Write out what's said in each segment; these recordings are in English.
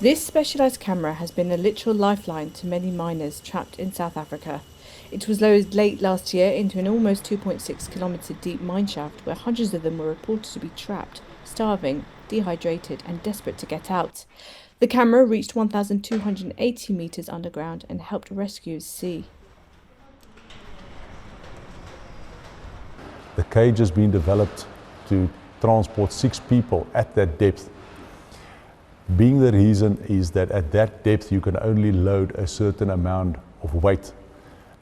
This specialised camera has been a literal lifeline to many miners trapped in South Africa. It was lowered late last year into an almost 2.6 kilometre deep mine shaft where hundreds of them were reported to be trapped, starving, dehydrated and desperate to get out. The camera reached 1,280 metres underground and helped rescuers see. The cage has been developed to transport 6 people at that depth. Being the reason is that at that depth you can only load a certain amount of weight.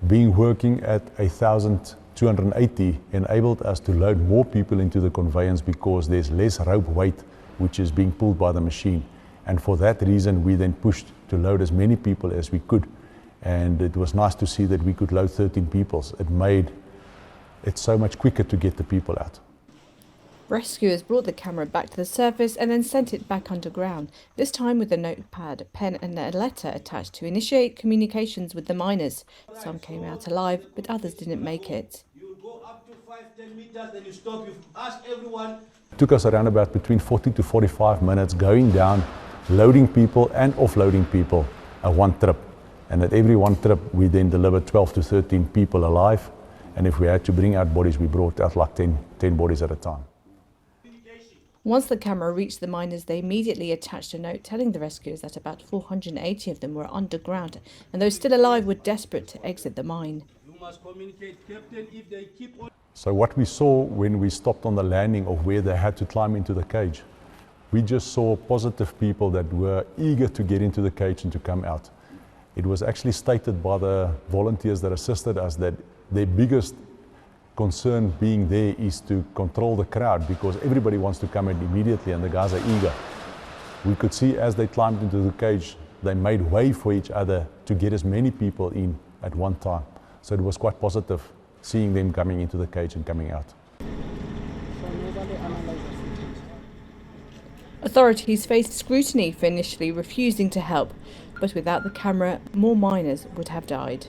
Working at 1,280 enabled us to load more people into the conveyance because there's less rope weight which is being pulled by the machine. And for that reason we then pushed to load as many people as we could. And it was nice to see that we could load 13 people. It made it so much quicker to get the people out. Rescuers brought the camera back to the surface and then sent it back underground, this time with a notepad, a pen and a letter attached to initiate communications with the miners. Some came out alive, but others didn't make it. You go up to 5-10 meters, then you stop. You ask everyone. It took us around about between 40 to 45 minutes going down, loading people and offloading people at one trip. And at every one trip we then delivered 12 to 13 people alive. And if we had to bring out bodies, we brought out like 10 bodies at a time. Once the camera reached the miners, they immediately attached a note telling the rescuers that about 480 of them were underground and those still alive were desperate to exit the mine. You must communicate, Captain, if they keep on. So what we saw when we stopped on the landing of where they had to climb into the cage, we just saw positive people that were eager to get into the cage and to come out. It was actually stated by the volunteers that assisted us that their biggest concern being there is to control the crowd because everybody wants to come in immediately and the guys are eager. We could see as they climbed into the cage, they made way for each other to get as many people in at one time. So it was quite positive seeing them coming into the cage and coming out. Authorities faced scrutiny for initially refusing to help, but without the camera, more miners would have died.